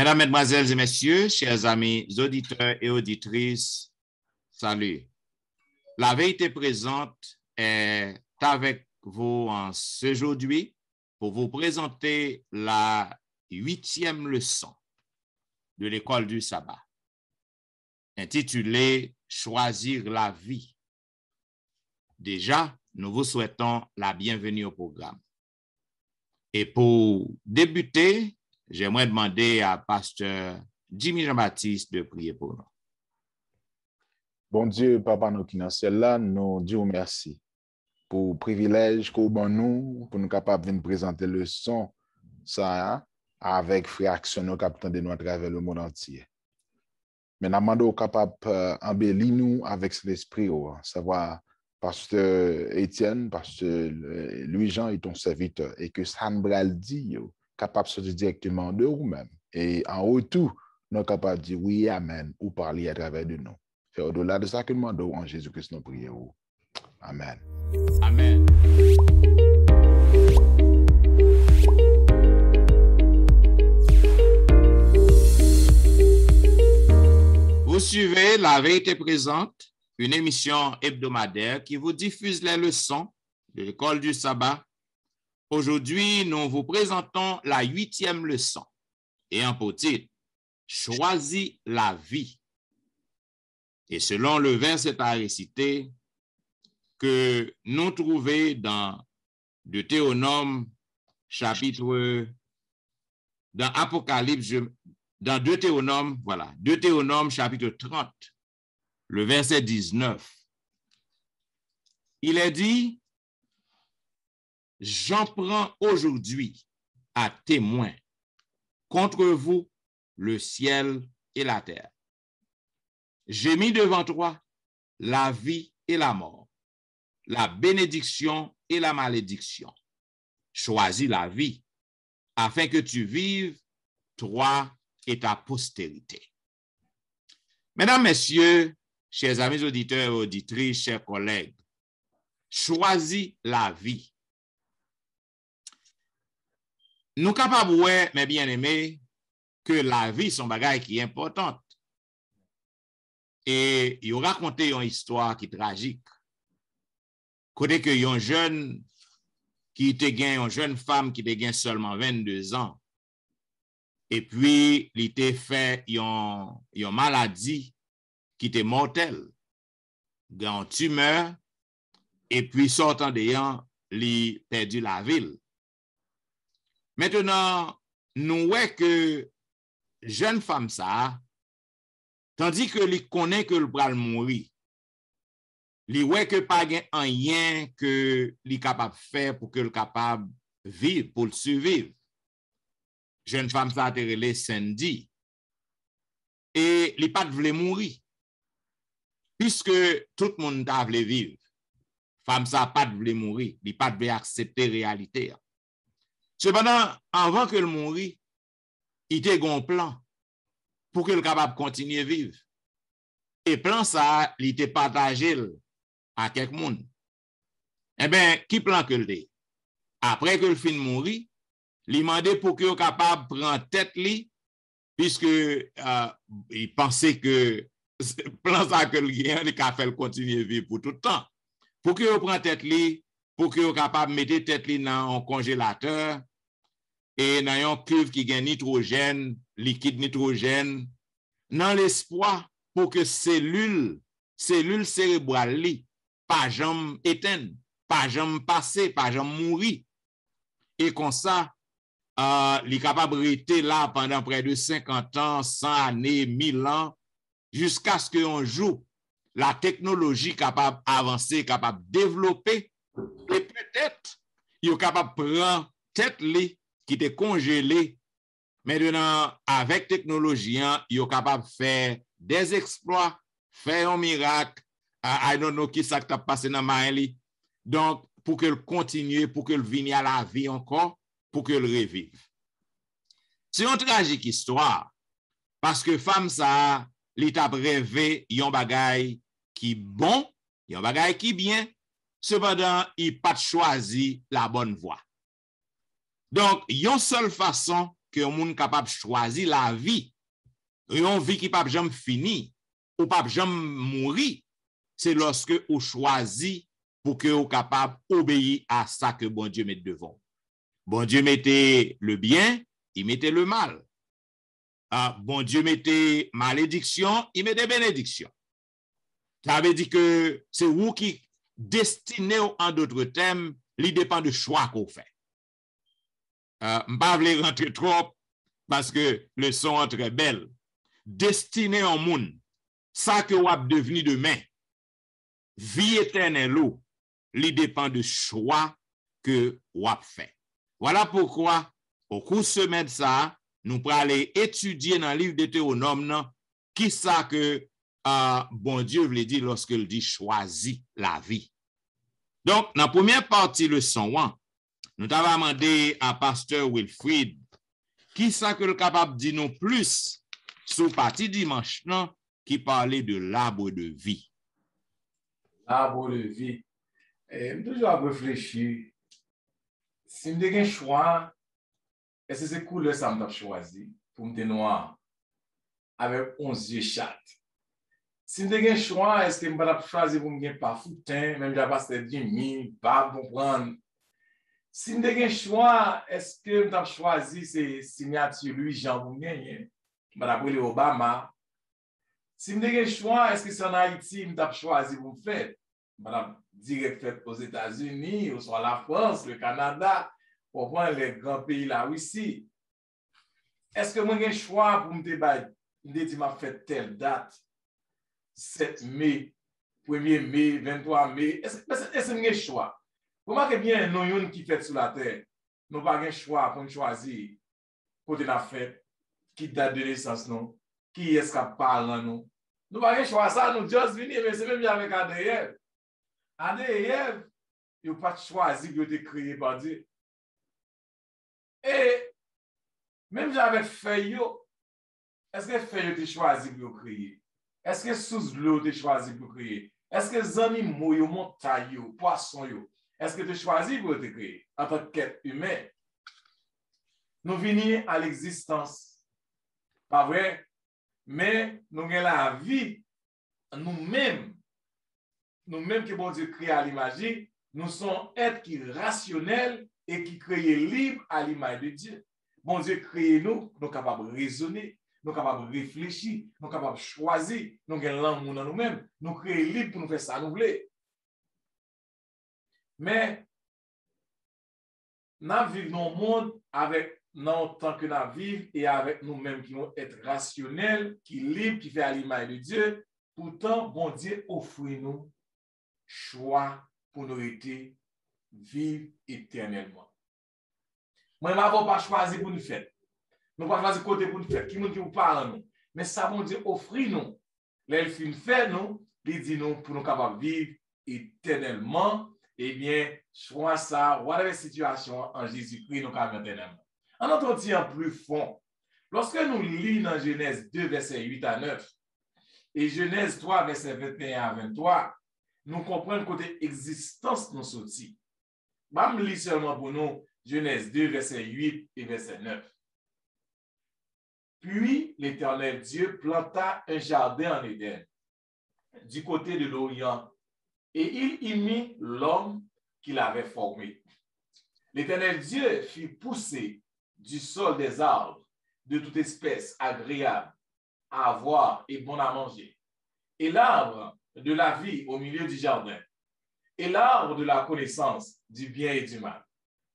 Mesdames, Mesdemoiselles et Messieurs, chers amis auditeurs et auditrices, salut. La vérité présente est avec vous en ce aujourd'hui pour vous présenter la 8e leçon de l'école du sabbat, intitulée « Choisir la vie ». Déjà, nous vous souhaitons la bienvenue au programme. Et pour débuter, j'aimerais demander à pasteur Jimmy Jean-Baptiste de prier pour nous. Bon Dieu, Papa nous qui dans le ciel là, nous disons merci pour le privilège qu'on a nous, pour nous capables de présenter le son ça avec frère Action nous capitaine de nous à travers le monde entier. Mais nous demandons capable embellir nous avec cet esprit, savoir pasteur Étienne, pasteur Louis-Jean est ton serviteur et que San Bral dit capable de sortir directement de vous-même et en retour nous capable de dire oui amen ou parler à travers de nous. C'est au-delà de ça que nous demandons en Jésus-Christ nous prions. Amen. Amen. Vous suivez La Vérité Présente, une émission hebdomadaire qui vous diffuse les leçons de l'école du sabbat. Aujourd'hui, nous vous présentons la 8e leçon et en pour titre, Choisis la vie. Et selon le verset à réciter que nous trouvons dans Deutéronome chapitre, dans Apocalypse, dans Deutéronome, voilà, Deutéronome chapitre 30, le verset 19. Il est dit, j'en prends aujourd'hui à témoin contre vous le ciel et la terre. J'ai mis devant toi la vie et la mort, la bénédiction et la malédiction. Choisis la vie, afin que tu vives, toi et ta postérité. Mesdames, Messieurs, chers amis auditeurs et auditrices, chers collègues, choisis la vie. Nous capables, ouais, mes bien-aimés, que la vie, son bagage qui est importante. Et il raconté une histoire qui est tragique. Côté que une jeune qui était gain, une jeune femme qui était gain seulement 22 ans. Et puis, il était fait une maladie qui était mortelle. Une tumeur. Et puis, sortant de yon, il perdu la ville. Maintenant, nous voyons que jeune femme ça, tandis que li connaît que le bral mourir, li ouais que pas gen rien que li capable faire pour que le capable vivre pour le survivre. Jeune femme ça te relé Sandy et li pas vle mourir puisque tout le monde t'a vle vivre. Femme ça pas vle mourir, li pas vle accepter réalité. Cependant, avant que le mourir, il te gon plan pour que le capable continuer vivre. Et plan ça, il était partagé à quelques monde. Eh bien, qui plan que le après que le fin mourir, il demandé pour que capable prendre tête li puisque il pensait que plan ça que le gain il a fait continuer vivre pour tout le temps. Pour que prend tête li, pour que capable mettre tête li dans un congélateur et dans un cuve qui gagne nitrogène, liquide nitrogène dans l'espoir pour que cellule cérébrale li pas jamais éteindre, pas jamais passer, pas jamais mourir. Et comme ça, il est capable de rester là pendant près de 50 ans, 100 années, 1000 ans, jusqu'à ce qu'un jour, la technologie capable d'avancer, capable de développer, et peut-être, il est capable de prendre tête li qui était congelée. Maintenant, avec technologie, il est capable de faire des exploits, faire un miracle. I don't know qui ça t'a passé dans ma vie. Donc, pour qu'elle continue, pour qu'elle vienne à la vie encore, pour qu'elle revive. C'est une tragique histoire. Parce que femme ça, l'état rêvé, yon bagay qui bon, yon bagay qui bien. Cependant, il pas choisi la bonne voie. Donc, yon seule façon que un monde capable choisir la vie, une vie qui pas jamais fini, ou pas jamais mourir, c'est lorsque vous choisit pour que vous capable d'obéir à ça que bon Dieu met devant. Bon Dieu mettait le bien, il mettait le mal. Bon Dieu mettait malédiction, il mettait bénédiction. Ça veut dire que c'est vous qui destinez en d'autres termes, il dépend du choix qu'on fait. Je ne vais pas rentrer trop parce que le son est très belle. Destiné en monde, ça que vous avez devenu demain, vie éternelle, il dépend du choix que vous avez fait. Voilà pourquoi, au cours de semaine ça, nous allons aller étudier dans le livre Deutéronome qui ça que bon Dieu veut dire lorsqu'il dit choisis la vie. Donc, dans la première partie, le 101, nous avons demandé à Pasteur Wilfrid qui ça que le capable de dire nous plus sur partie dimanche non, qui parlait de l'arbre de vie. L'arbre de vie. Je toujours réfléchir. Si je ai un choix, est-ce que c'est couleur ça me choisi pour me noir avec 11 yeux chatte? Si je ai un choix, est-ce que je vais choisir pour me pas foutin, même si je vais passer 10 000, pas comprendre? Si je ai un choix, est-ce que je vais choisir ces signatures Louis Jean pour me gagner? Je vais appeler Obama. Si je ai un choix, est-ce que c'est en Haïti que je vais choisir pour me faire? Je vais direct fait aux États-Unis, ou soit la France, le Canada, pour prendre les grands pays là aussi. Est-ce que moi j'ai un choix pour me dire m'a fait telle date, 7 mai, 1er mai, 23 mai, est-ce que j'ai un choix? Vous remarquez bien, nous yon qui fait sur la terre, nous pas un choix pour nous choisir côté la fête, qui date de naissance nous, qui est-ce qui parle nous. Nous pas un choix ça, nous juste venir, mais c'est même avec Adèle. Adèle, il n'a pas choisi de être créé par Dieu. Et même avec feuille, est-ce que feuille te choisi pour créer? Est-ce que sous l'eau te choisi pour créer? Est-ce que les animaux, les montagnes, les poissons, est-ce que tu choisi pour te créer en tant qu'être humain? Nous venons à l'existence, pas vrai? Mais nous avons la vie, nous-mêmes que bon Dieu crée à l'image, nous sommes êtres qui rationnels et qui créent libres à l'image de Dieu. Bon Dieu crée nous sommes capables de raisonner, nous sommes capables de réfléchir, nous sommes capables de choisir, nous avons l'amour dans nous-mêmes, nous créons libres pour nous faire ça nous voulons. Mais nous vivons dans le monde avec non tant que nous vivons et avec nous-mêmes qui vont être rationnels, qui libres, qui fait à l'image de Dieu. Pourtant, bon Dieu offre nous choix pour nous être vivre éternellement. Moi, je ne vais pas choisir pour nous faire. Nous ne pouvons pas choisir côté pour nous faire. Qui nous parle nous. Mais ça, bon Dieu offre nous. L'elfine fait nous, il dit nous pour nous capables de vivre éternellement. Eh bien, choix ça, whatever situation en Jésus-Christ, nous capables éternellement. En entretien plus fond, lorsque nous lisons dans Genèse 2, verset 8 à 9, et Genèse 3, verset 21 à 23, nous comprenons côté existence nous sorti. Je lis seulement pour nous Genèse 2, verset 8 et verset 9. Puis l'Éternel Dieu planta un jardin en Éden, du côté de l'Orient, et il y mit l'homme qu'il avait formé. L'Éternel Dieu fit pousser du sol des arbres de toute espèce agréable à voir et bon à manger, et l'arbre de la vie au milieu du jardin, et l'arbre de la connaissance du bien et du mal.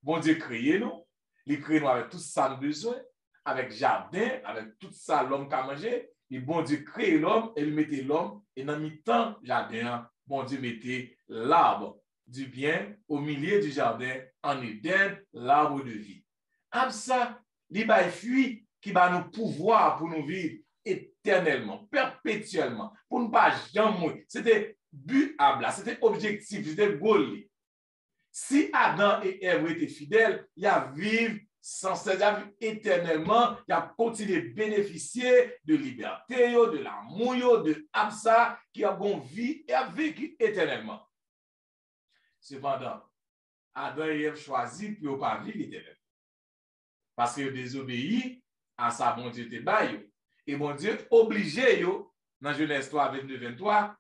Bon Dieu créé nous, il crée nous avec tout ça nous besoin, avec jardin, avec tout ça l'homme qui a mangé, et bon Dieu crée l'homme, et il mettait l'homme, et dans mi-temps jardin, bon Dieu mettait l'arbre du bien au milieu du jardin, en Éden, l'arbre de vie. Comme ça, il va fuir qui va nous pouvoir pour nous vivre éternellement, perpétuellement, pour ne pas jamais mourir. C'était but à blas, c'était objectif, c'était goal. Si Adam et Ève étaient fidèles, il y a vivre sans cesse, il y a vivre éternellement, il y a continué de bénéficier de liberté, de l'amour, de Absa, qui a bon vie et a vécu éternellement. Cependant, Adam et Ève choisissent pour ne pas vivre éternellement. parce que désobéi à sa bon Dieu te bail. Et bon Dieu obligé yo dans Genèse 3, 22, 23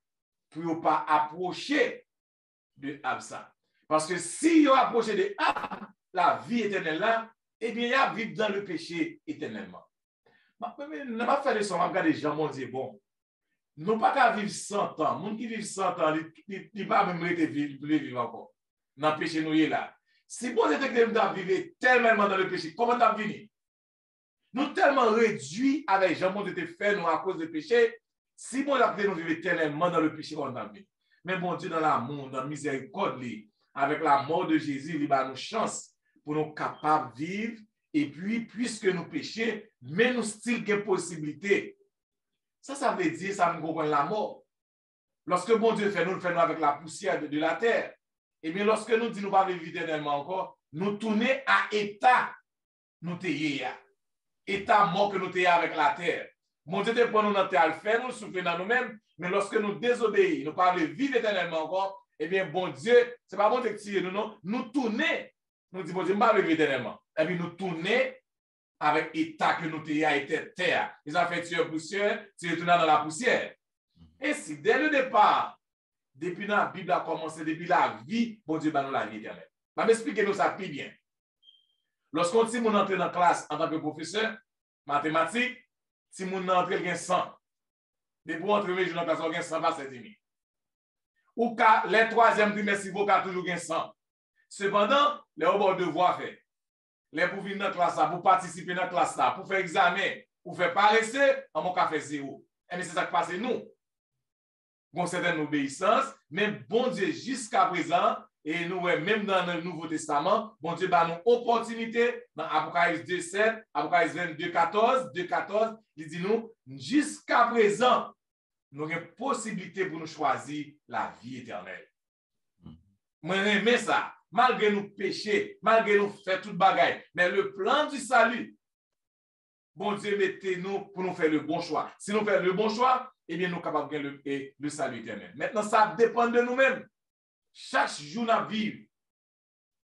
pour ne pas approcher de Absa. Parce que si yo approché de Ab, la vie éternelle là, eh bien, il a vivre dans le péché éternellement. Je ne vais pas faire de son regard des gens, mon Dieu, bon. Nous pas qu'à vivre 100 ans. Les gens qui vivent 100 ans, ils ne pas même vivre encore. Dans le péché, nous y est là. Si bon Dieu était de vivre tellement dans le péché, comment t'as fini? Nous tellement réduits avec Jean bon Dieu te fait nous à cause du péché. Si bon Dieu nous vivre tellement dans le péché, on a vu. Mais bon Dieu, dans l'amour, dans la miséricorde, avec la mort de Jésus, il a nous chance pour nous capables de vivre. Et puis, puisque nous péchons, mais nous still une possibilité. Ça veut dire, ça nous comprend la mort. Lorsque bon Dieu fait nous avec la poussière de la terre. Et bien, lorsque nous disons nous ne pas vivre éternellement encore, nous tournons à état, nous t'ayons. État mort que nous t'ayons avec la terre. Bon Dieu te prend nous dans la terre, fait nous souffrir dans nous-mêmes, mais lorsque nous désobéissons, nous ne pas vivre éternellement encore, eh bien, bon Dieu, ce n'est pas bon de tirer nous, non, nous tournons, nous disons, bon Dieu, je ne vais pas vivre éternellement. Et puis, nous tournons avec l'état que nous t'ayons été terre. Ils ont fait tuer poussière, tu retournes dans la poussière. Et si, dès le départ, depuis la Bible a commencé, depuis la vie, bon Dieu, nous la vie éternelle. Je vais m'expliquer nous ça plus bien. Lorsqu'on dit qu'on entre dans la classe en tant que professeur, mathématiques, si on entre quelqu'un 100, depuis pour entrer dans la classe, on a 100 par 7,5. Ou les troisième trimestre, il faut toujours 100. Cependant, les au devoir faire. Les pour venir dans la classe, pour participer dans la classe, pour faire examen, pour faire paraître, on va faire 0. Et c'est ça qui passe nous. Bon, c'est une obéissance, mais bon Dieu, jusqu'à présent, et nous, même dans le Nouveau Testament, bon Dieu, bah, nous opportunité dans Apocalypse 2,7, Apocalypse 2,14, il dit nous, jusqu'à présent, nous avons une possibilité pour nous choisir la vie éternelle. Moi, j'aime ça. Malgré nous pécher, malgré nous faire toute bagaille, mais le plan du salut, bon Dieu, mettez-nous pour nous faire le bon choix. Si nous faisons le bon choix, eh bien, nous sommes capables de gagner le salut éternel. Maintenant, ça dépend de nous-mêmes. Chaque jour, nous vivons.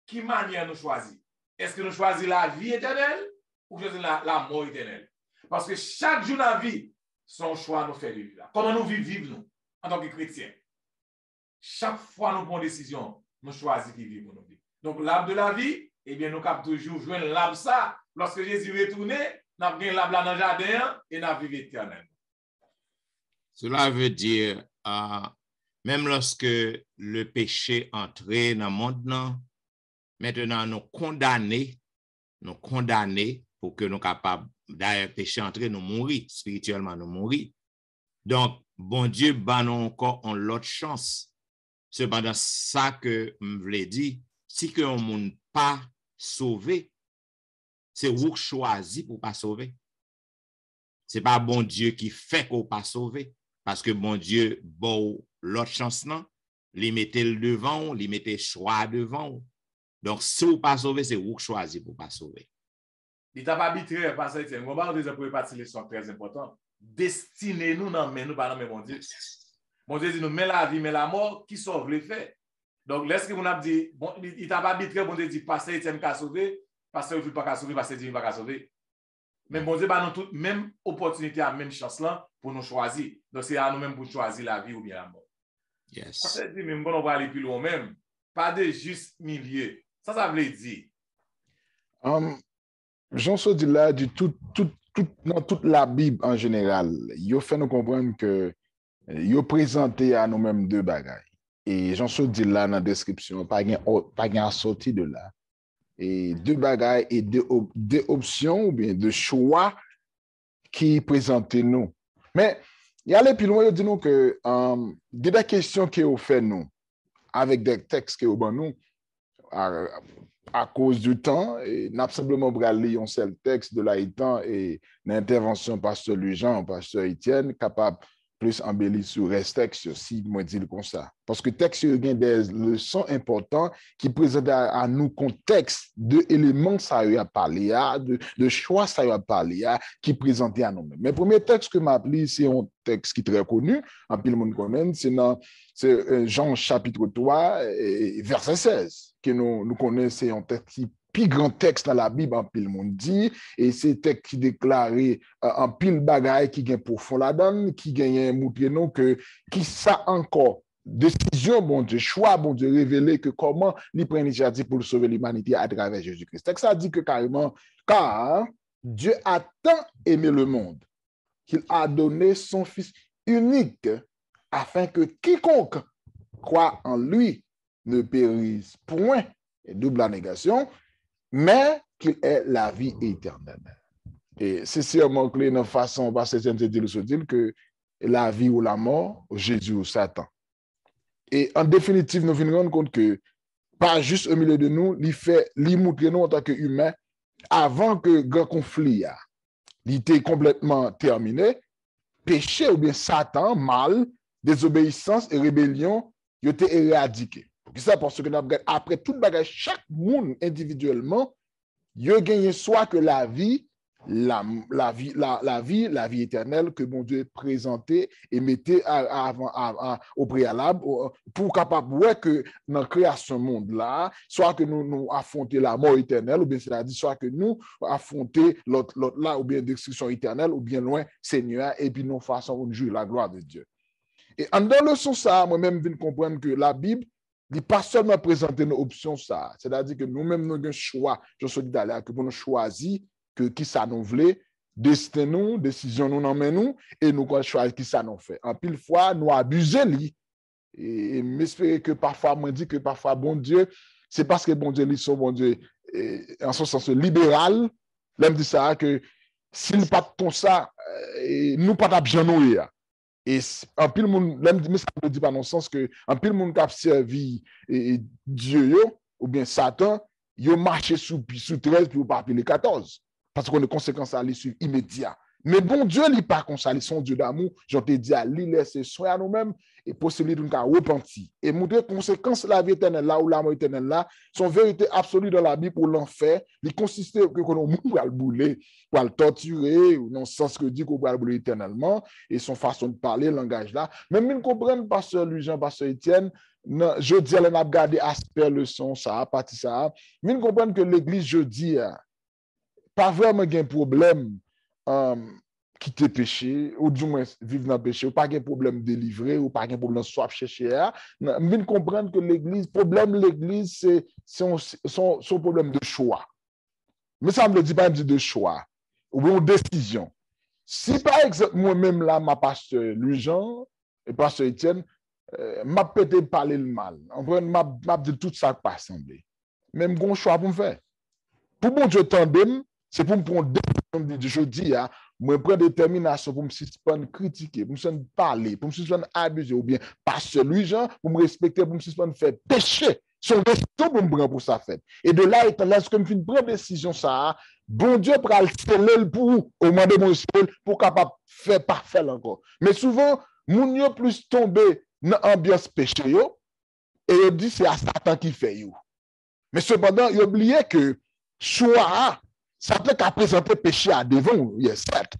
Qui manière nous choisir? Est-ce que nous choisissons la vie éternelle ou choisissons la mort éternelle? Parce que chaque jour, nous vivons, son choix nous fait vivre. Comment nous vivons, nous, en tant que chrétiens? Chaque fois, nous prenons une décision, nous choisissons qui vivre nos vies. Donc, l'arbre de la vie, eh bien, nous avons toujours joué l'arbre ça. Lorsque Jésus est retourné, nous avons gagné l'arbre dans le jardin et nous avons vécu éternellement. Cela veut dire, même lorsque le péché entrait dans le monde, maintenant nous condamnons pour que nous capables d'ailleurs péché entrer, nous mourir, spirituellement nous mourir. Donc, bon Dieu, nous encore en l'autre chance. Cependant, ça que je voulais dire, si que on ne pas sauvé, c'est vous choisi pour pas sauver. C'est pas bon Dieu qui fait qu'on pas sauvé. Parce que bon Dieu, bon, l'autre chance, non, il mettait le devant, il mettait choix devant. Donc, si vous pas sauvé, c'est vous qui choisissez pour pas sauver. Il t'a pas arbitraire, parce que on va dire pour partie les sont très importants. Destinez-nous dans mais nous pas dans mon Dieu. Mon Dieu dit nous mais la vie, mais la mort qui sauve les faits. Donc, lorsque vous avez dit, bon, il t'a pas arbitraire, bon Dieu dit, passer Etienne qu'à sauver, passer il pas qu'à sauver, passer Dieu pas qu'à sauver. Mais bon Dieu, nous toute même opportunité, à même chance là pour nous choisir. Donc, c'est à nous-mêmes pour choisir la vie ou bien la mort. Yes. Ça veut dire, même bon, on va aller plus loin même. Pas de juste milieu. Ça veut dire. Jean se dit là, dans toute la Bible en général, il fait nous comprendre que il présenté à nous-mêmes deux bagailles. Et Jean se dit là dans la description, pas gain sorti de là. Et deux bagailles et deux options ou bien deux choix qui présentent nous. Mais il y a les plus loin, il dit nous que des questions qui ont fait nous, avec des textes qui ont fait nous, à cause du temps, et n'a simplement bralé un seul texte de l'Aïtan et l'intervention pasteur Lujan, pasteur Etienne, capable plus embellir sur le texte, si moi dis comme ça. Parce que le texte, il y a des leçons importantes qui présentent à nous contexte de éléments ça a parlé, de choix ça a parlé, qui présentait à nous-mêmes. Mais le premier texte que m'a appelé, c'est un texte qui est très connu, en pile monde connaît, c'est Jean chapitre 3, verset 16, que nous connaissons, c'est un texte qui plus grand texte dans la Bible, en pile monde dit, et c'est texte qui déclarait en pile bagaille qui gagne profond la donne, qui gagne montrer nous que qui ça encore décision, bon Dieu, choix, bon Dieu, révélé que comment il prend l'initiative pour sauver l'humanité à travers Jésus-Christ. Texte ça dit que carrément, car Dieu a tant aimé le monde qu'il a donné son Fils unique afin que quiconque croit en lui ne périsse point, et double la négation, mais qu'il ait la vie éternelle. Et c'est sûrement clé dans la façon, parce que c'est dire que la vie ou la mort, Jésus ou Satan. Et en définitive, nous venons rendre compte que pas juste au milieu de nous, il montre nous en tant qu'humains, avant que le grand conflit était complètement terminé, péché ou bien Satan, mal, désobéissance et rébellion, ils étaient éradiqués. Ça parce que après tout bagage, chaque monde individuellement, il a gagné soit que la vie éternelle que mon Dieu présentait et mettait au préalable pour capable ouais que dans la création monde là, soit que nous affronter la mort éternelle ou bien c'est-à-dire soit que nous affronter l'autre là ou bien destruction éternelle ou bien loin Seigneur et puis nous façon de jouer la gloire de Dieu. Et en dans le sens ça, moi-même je viens comprendre que la Bible il pas seulement présenter nos options ça, c'est-à-dire que nous-mêmes nous avons un choix, je suis d'aller que pour nous choisir que qui ça nous voulait, destin nous, décision nous emmène nous et nous choisir qui ça nous fait. En pile fois nous abuser lui et m'espérer que parfois moi dit que parfois bon Dieu, c'est parce que bon Dieu lui son bon Dieu en son sens libéral, l'aime dit ça que s'il pas comme ça nous pas bien nous. Et en pile monde mais ça ne dit pas dans le sens que en pile monde qui a servi Dieu yo, ou bien Satan yo marché sous 13 pour pas appeler 14 parce qu'on a conséquences à l'issue immédiat. Mais bon Dieu n'est pas comme ça, il son Dieu d'amour, j'en t'ai dit à lui laisser soin à nous-mêmes et possibilité de nous repentir et montrer conséquences de la vie éternelle là ou la mort éternelle là, son vérité absolue dans la Bible pour l'enfer, il consistait que qu'on va le bouler, pour le torturer ou dans le sens que dit qu'on va le bouler éternellement et son façon de parler, langage là. Même nous comprendre pasteur Louis-Jean, pasteur Étienne, je dis elle n'a gardé aspect leçon ça, partie ça. Nous comprendre que l'église jeudi pas vraiment un problème quitter péché, ou du moins vivre dans le péché, ou pas un problème délivré, ou pas un problème soif chercher. Nous comprendre que l'église, problème l'église, c'est son problème de choix. Mais ça ne me dit pas de choix, ou bien de décision. Si par exemple, moi-même là, ma pasteur Louis-Jean et pasteur Étienne, m'a peut-être parlé le mal. M'a dit tout ça pas semblé. Même bon choix pour me faire. Pour bon Dieu tandem, c'est pour me prendre des décisions. Je dis, moi, prendre des déterminations pour me suspendre critiquer, pour me suspendre parler, pour me suspendre abuser, ou bien pas Louis-Jean, pour me respecter, pour me suspendre faire pécher. Son décision pour me prendre pour ça fait. Et de là, étant là, comme une première décision, ça, bon Dieu pour le sceller pour au moins de mon ciel, pour capable faire parfait encore. Mais souvent, moun yo plus tomber dans l'ambiance péché, yo, et il dit c'est à Satan qui fait yo. Mais cependant, il oublié que choix, ça peut qu'à présenter péché à devant, yes, certes.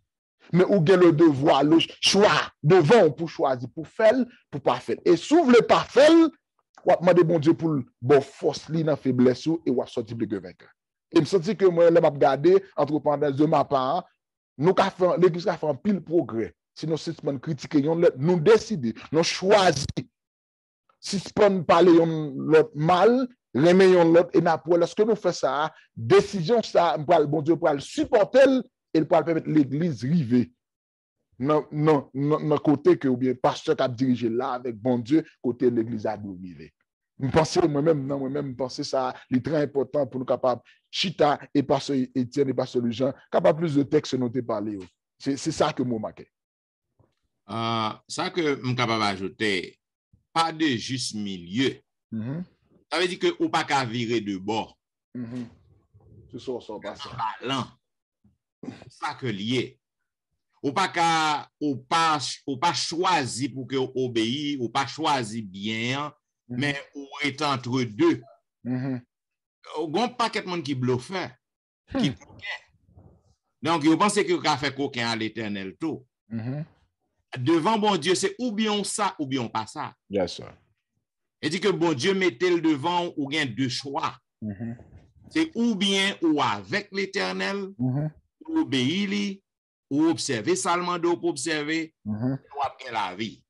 Mais où est le devoir, le choix devant pour choisir, pour faire, pour pas faire. Et s'ouvre le pas faire, on va demander bon Dieu pour bon force li dans faiblesse et on va sortir plus que vainqueur. Et me sentir que moi, je vais regarder entre parenthèses de ma part, l'église a fait un pile progrès. Si nous suspendons critiquer, nous décidons, nous choisissons, suspendons parler l'autre mal, remettons l'autre, et lorsque nous faisons ça, décision, ça, bon Dieu pour le supporter et pour permettre l'église river. Non, côté que, ou bien, pasteur qui a dirigé là avec bon Dieu, côté de l'église a river. Je pense moi-même, ça, c'est très important pour nous capables, Chita et pasteur Étienne et pasteur Louis-Jean, capables plus de textes nous parler. C'est ça que moi marqué. Ça que je suis capable d'ajouter, pas de juste milieu. Ça veut dire que ou pas qu'à virer de bord. C'est ça, pas ça. Ça que lié. Ou pas choisi pour que obéir, ou pas choisi bien, mais ou est entre deux. Ou gon paquet de monde qui bluffe, qui coquin. Donc, vous pensez que vous avez fait coquin à l'éternel tout. Devant bon Dieu, c'est ou bien ça, ou bien pas ça. Yes, sir. Et dit que bon Dieu mettait le devant ou bien deux choix. C'est ou bien ou avec l'Éternel, ou obéir, ou observer seulement pour observer, ou après la vie.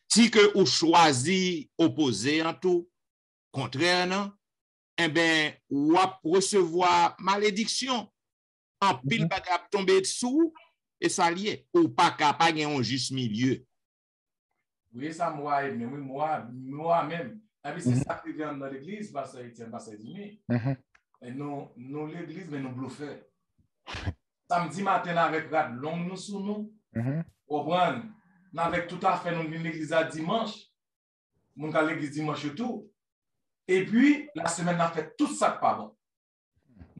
Si que ou choisi opposé en tout, contraire, non, eh bien, ou recevoir malédiction, en pile bagage tomber dessous, et ça lié, ou pas capable un juste milieu. Oui, ça, moi-même. C'est ça qui vient dans l'église, parce que Etienne, parce que Dimi. Et nous, l'église, mais nous bluffons. Samedi matin, avec rad long, nous sous nous. Comprendre? Avec tout à fait, nous venons l'église à dimanche. Nous allons à l'église dimanche tout. Et puis, la semaine, on a fait tout ça pas bon.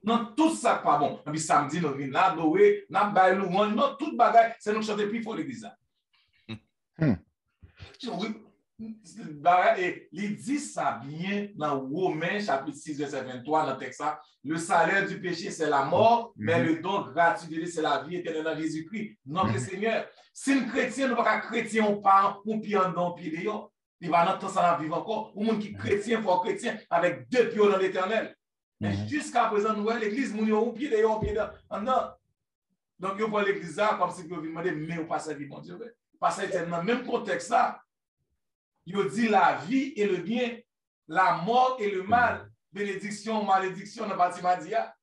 Non, tout ça pas bon. Et puis, samedi, nous venons là, nous avons non, tout bagage, c'est nous chanter plus fort l'église. Et il dit ça bien dans Romains chapitre 6 verset 23 dans le texte. Le salaire du péché c'est la mort, mais le don gratuit de Dieu c'est la vie éternelle en Jésus-Christ, notre Seigneur. Si un chrétien, nous pas chrétien, on parle, on pied en don, pied dehors, il va dans temps ça vivre encore. Ou monde qui chrétien, faut chrétien avec deux pieds dans l'éternel. Mais jusqu'à présent, nous voyons l'église, nous avons un pied dehors, pied dedans. Donc, vous voyez l'église là comme si vous demandez, mais vous passez vie, mon Dieu. Parce que dans le même contexte là, il dit la vie et le bien, la mort et le mal, bénédiction, malédiction, dans Batimadia.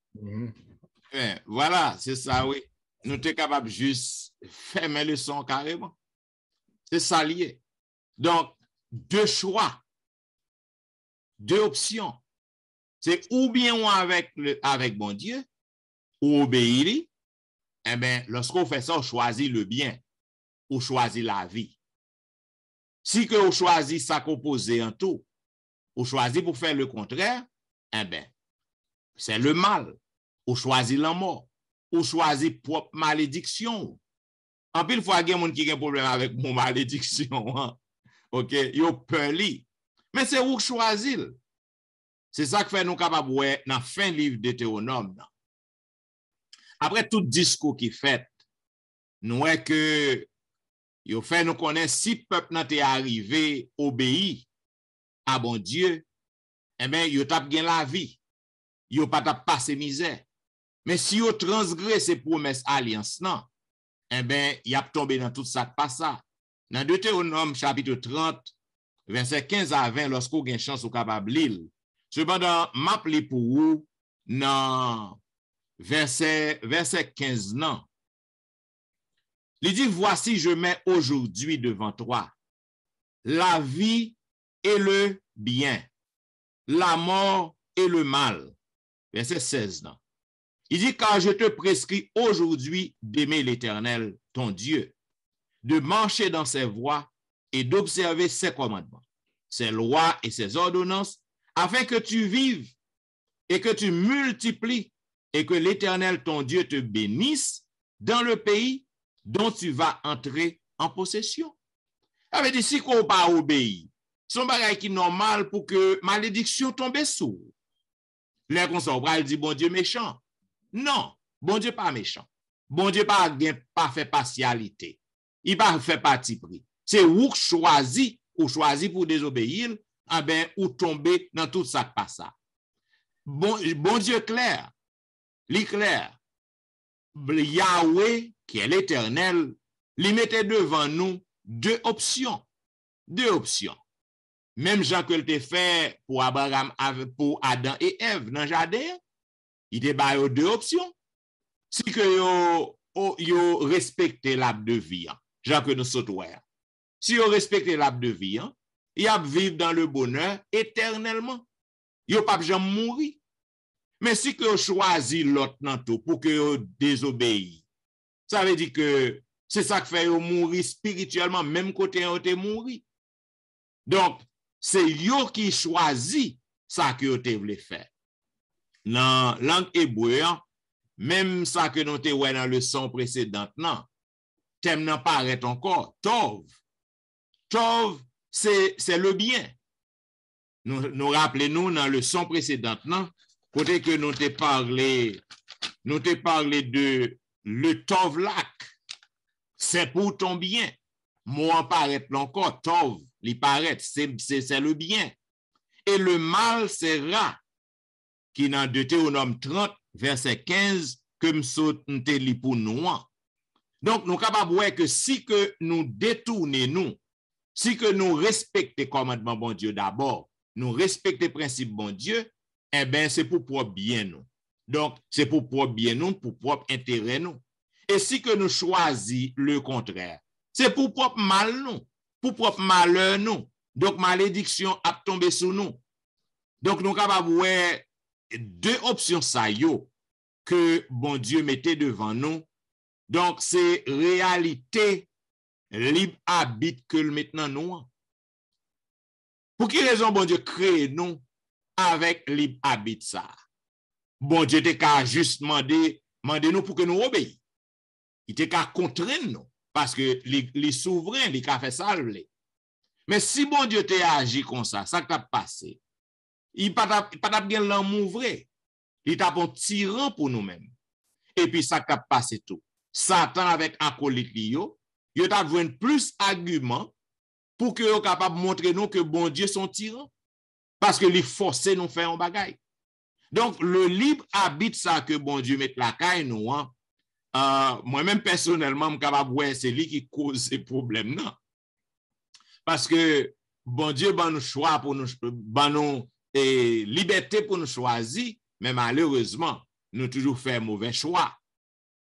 Voilà, c'est ça, oui. Nous sommes capables juste fermer le son carrément. C'est ça lié. Donc, deux choix, deux options. C'est ou bien on avec bon Dieu, ou obéir. Eh bien, lorsqu'on fait ça, on choisit le bien, ou choisit la vie. Si que on choisit ça composé en tout, on choisit pour faire le contraire, eh bien, c'est le mal. On choisit la mort. On choisit propre malédiction. En pile fois, il y a des gens qui ont un problème avec mon malédiction. Hein? OK? Yo peur li. Mais c'est où choisir. C'est ça que fait nous capables ouais, dans la fin livre de Deutéronome. Après tout discours qui fait, nous voyons que il fait nous connaître si peuple n'a été arrivé obéi à bon Dieu, eh bien, il t'a gagné la vie. Il pas t'a passé misère. Mais si il transgresse ces promesses alliance, non, eh bien, il a tombé dans tout ça pas ça. Dans Deutéronome chapitre 30, verset 15 à 20, lorsqu'on a une chance au capable l'île. Cependant, m'appelez pour vous dans verset 15, non. Il dit, voici, je mets aujourd'hui devant toi la vie et le bien, la mort et le mal. Verset 16, non. Il dit, car je te prescris aujourd'hui d'aimer l'Éternel, ton Dieu, de marcher dans ses voies et d'observer ses commandements, ses lois et ses ordonnances, afin que tu vives et que tu multiplies et que l'Éternel, ton Dieu, te bénisse dans le pays dont tu vas entrer en possession. Ça veut dire, si on n'a pas obéi, son bagage qui est normal pour que malédiction tombe sous. Les consommateurs disent, bon Dieu méchant. Non, bon Dieu pas méchant. Bon Dieu pas fait partialité. Il pas fait parti pris. C'est ou choisi pour désobéir, ah ben, ou tomber dans tout ça qui passe. Bon Dieu clair, l'éclair, Yahweh, qui est l'Éternel, lui mettait devant nous deux options. Même Jean que le fait pour Abraham, pour Adam et Ève dans le jardin, il te baille deux options. Si que yo respecté l'arbre de vie, Jean que nous sautons. Si yo respecté l'arbre de vie, il a vivre dans le bonheur éternellement. Yo pas jamais mourir. Mais si que choisi l'autre pour que yo désobéisse, ça veut dire que c'est ça qui fait yo mourir spirituellement, même côté yo te mourir. Donc, c'est yo qui choisit ça que yo te voulait faire. Dans la langue hébreu, même ça que nous te voyons dans le leçon précédente, non, thème n'en paraît encore, Tov. Tov, c'est le bien. Nous rappelons-nous dans le leçon précédente, non, côté que nous te parlé de le Tovlak, c'est pour ton bien. Moi, paraît encore, Tov, il paraît, c'est le bien. Et le mal, c'est Ra. qui dans Deutéronome 30, verset 15, que m'te li pour nous. Donc, nous sommes capables de voir que si que nous détournons, si que nous respectons le commandement bon Dieu d'abord, nous respectons le principe bon Dieu, eh bien, c'est pour propre bien nous. Donc, c'est pour propre bien nous, pour propre intérêt nous. Et si que nous choisissons le contraire, c'est pour propre mal nous, pour propre malheur nous. Donc, malédiction a tombé sur nous. Donc, nous sommes capables de voir deux options ça yo que bon Dieu mettait devant nous. Donc, c'est réalité libre habite que maintenant nous. Pour quelle raison bon Dieu crée nous avec libre habite ça? Bon Dieu te ka juste demander nous pour que nous obéissions. Il te ka contraindre nous parce que les souverains, les ka fait ça. Mais si bon Dieu te agi comme ça t'a passé. Il pas bien l'amour vrai. Il t'a un tyran pour nous-mêmes. Et puis ça t'a passé tout. Satan avec acolyte yo t'a besoin plus arguments pour que yo capable montrer nous que bon Dieu son tyran parce que les forcer nous faire un bagay. Donc le libre habite ça que bon Dieu met la caille nous moi-même personnellement me capable ouais c'est lui qui cause ces problèmes non. Parce que bon Dieu ban nous choix pour nous ban nous et liberté pour nous choisir mais malheureusement nous toujours fait mauvais choix.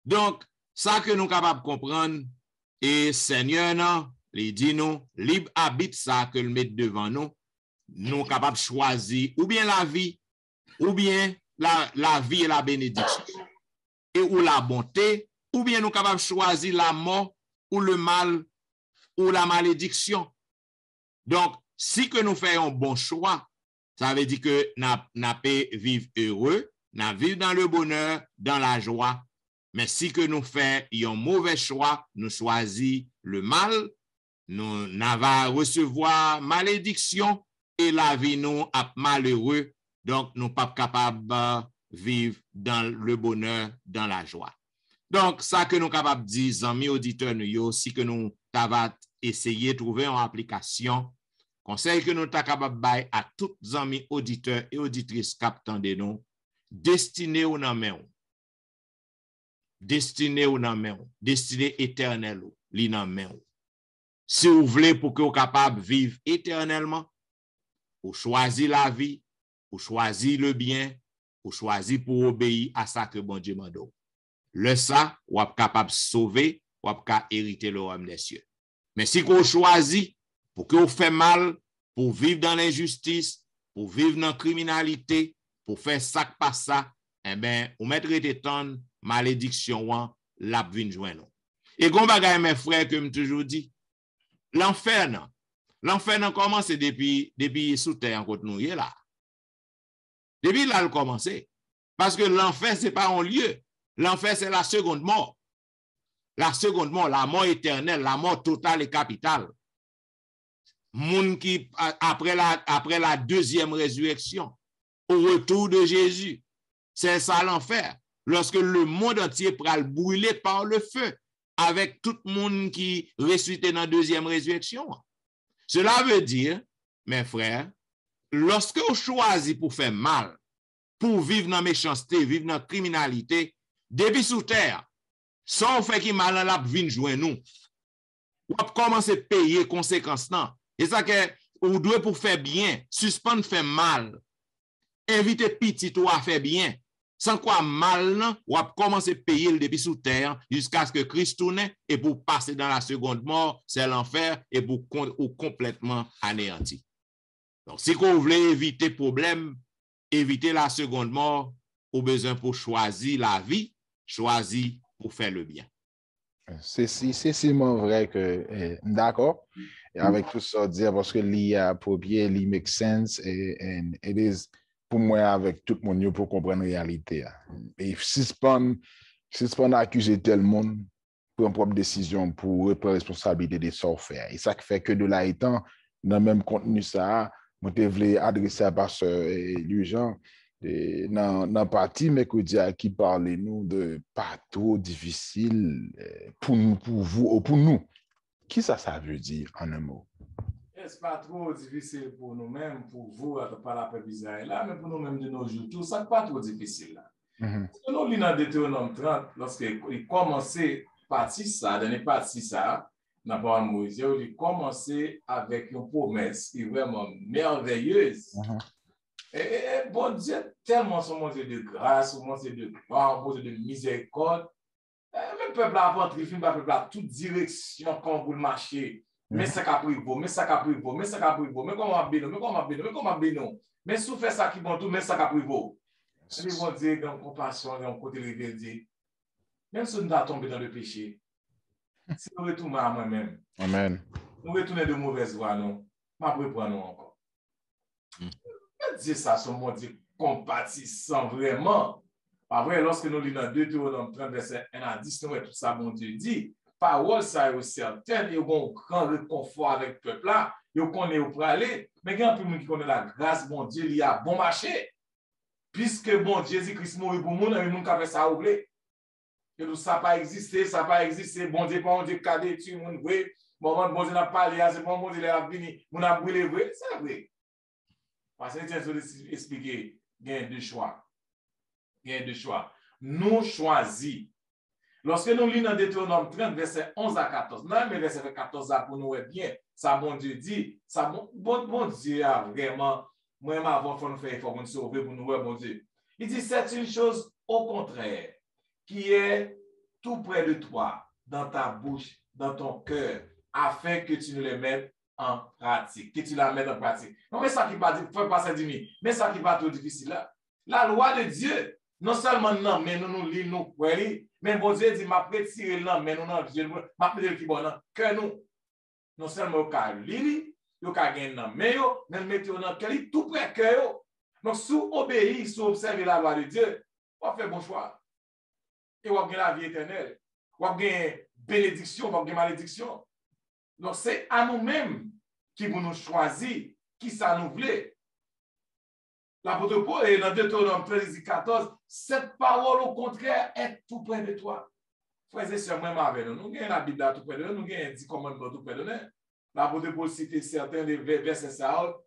Donc ça que nous capables comprendre et Seigneur non, il dit nous libre habite ça que le mettre devant nous, nous capables choisir ou bien la vie ou bien la vie et la bénédiction et ou la bonté ou bien nous capables choisir la mort ou le mal ou la malédiction. Donc si que nous faisons un bon choix, ça veut dire que n'a peut vivre heureux, n'a vivre dans le bonheur, dans la joie. Mais si que nous faisons un mauvais choix, nous choisissons le mal, nous n'avons recevoir malédiction et la vie nous a malheureux. Donc, nous ne sommes pas capables de vivre dans le bonheur, dans la joie. Donc, ça que nous sommes capables de dire, amis auditeurs, nous, si que nous avons essayé de trouver une application, conseil que nous sommes capables de faire à tous les amis auditeurs et auditrices captant de nous, destinés au nom. Destiné ou nan men ou, destiné éternel ou, li nan men ou. Si vous voulez pour que vous capable vivre éternellement, vous choisissez la vie, vous choisissez le bien, vous choisissez pour obéir à ça que bon Dieu m'a donné. Le ça, vous êtes capable de sauver, vous êtes capable d'hériter le royaume des cieux. Mais si vous choisissez pour que vous faites mal, pour vivre dans l'injustice, pour vivre dans la criminalité, pour faire ça pas ça, eh bien, vous mettrez des tonnes malédiction la vin joindre. Et gon bagay mes frères que me toujours dit, l'enfer nan commence depuis sous terre côté nous là. Depuis là le commencer parce que l'enfer c'est pas un lieu. L'enfer c'est la seconde mort. La seconde mort, la mort éternelle, la mort totale et capitale. Moun qui après la deuxième résurrection, au retour de Jésus, c'est ça l'enfer. Lorsque le monde entier pral brûler par le feu avec tout le monde qui ressuscité dans la deuxième résurrection. Cela veut dire, mes frères, lorsque vous choisissez pour faire mal, pour vivre dans la méchanceté, vivre dans la criminalité, depuis sous terre, sans faire qui mal la vin joindre nous, vous commencez à payer conséquences. Et ça que vous devez pour faire bien, suspendre faire mal, inviter petit ou à faire bien. Sans quoi mal, ou a commencé à payer le depuis sous terre jusqu'à ce que Christ tourne et pour passer dans la seconde mort, c'est l'enfer et pour complètement anéanti. Donc, si vous voulez éviter problème, éviter la seconde mort, vous avez besoin pour choisir la vie, choisir pour faire le bien. C'est simplement vrai que, d'accord, avec tout ça, dire parce que l'IA est approprié, l'IA make sense, et it is pour moi, avec tout le monde, pour comprendre la réalité. Et si ce n'est pas accuser tel monde pour une propre décision, pour prendre la responsabilité de ça faire. Et ça fait que de là étant, dans le même contenu, ça, je voulais adresser à pasteur Lujan, dans la partie mercredi qui parlait nous de pas trop difficile pour nous, pour vous ou pour nous. Qui ça veut dire en un mot? C'est pas trop difficile pour nous-mêmes, pour vous, par la peuple Israël, là, mais pour nous-mêmes de nos jours, tout ça, pas trop difficile là. Parce que nous lisons dans Deutéronome 30, lorsqu'il commençait partie ça, dernière partie ça, dans la parole de Moïse, il commençait avec une promesse qui est vraiment merveilleuse. Et bon Dieu, tellement son Dieu de grâce, son Dieu de gloire, son Dieu de miséricorde. Même peuple a rentré, le peuple a toute direction quand vous marchez. Mais ça qu'a pris vous, mais ça qu'a pris vous, mais ça qu'a pris vous, mais comment on bénit, mais comment on bénit, mais comment on bénit. Mais si vous faites ça qui bon tout, mais ça qu'a pris vous. Et puis bon Dieu, dans compassion, dans côté de Dieu, même si nous avons tombé dans le péché, si nous retournons à moi-même, Amen. nous retournons de mauvaises voies, nous, ma reprendre nous encore. Dieu ça, son Dieu compatissant vraiment. Après, lorsque nous lisons dans Deutéronome 30, verset 1 à 10, nous voyons tout ça, bon Dieu dit, parole ça est certaine, il y a un grand réconfort avec le peuple là, il connaît où pour aller, mais il y a un peu qui connaît la grâce, bon Dieu, il y a bon marché. Puisque bon Jésus-Christ mourit pour nous, il y a qui fait ça oublié. Et tout ça n'a pas existé, ça n'a pas existé, bon Dieu, pas un Dieu cadé, tu mon vrai, bon Dieu n'a pas parlé, c'est bon Dieu, il a venu, on a brûlé vrai, c'est vrai. Parce que je expliquer, il y a deux choix. Il y a deux choix. Nous choisissons. Lorsque nous lisons dans Deutéronome 30, verset 11 à 14, non, mais verset 14 pour nous est bien, ça bon Dieu dit, ça bon Dieu a vraiment, moi-même avant, il faut nous faire effort pour nous sauver, pour nous voir, bon Dieu. Il dit, c'est une chose au contraire, qui est tout près de toi, dans ta bouche, dans ton cœur, afin que tu ne les mettes en pratique, que tu la mettes en pratique. Non, mais ça qui va dire, faut pas se dire, mais ça qui va trop difficile là. La loi de Dieu, non seulement non, mais nous lisons, nous, mais bon Dieu dit, m'a retiré non, mais nous non, m'a retiré qui bon non, que nous, non seulement au cas lili, au cas gain non, mais yo, même mettez dans cœur tout près que yo. Donc, si vous obéissez, si vous observez la loi de Dieu, vous faites bon choix. Et vous avez la vie éternelle. Vous avez bénédiction, vous avez malédiction. Donc, c'est à nous-mêmes qui vous nous choisissons, qui ça nous voulait. L'apôtre Paul, et dans Deutéronome 13 et 14, cette parole au contraire est tout près de toi. Frères et sœurs, même avec nous, nous avons la Bible tout près de nous, nous avons 10 commandements tout près de nous. L'apôtre Paul cite certains des versets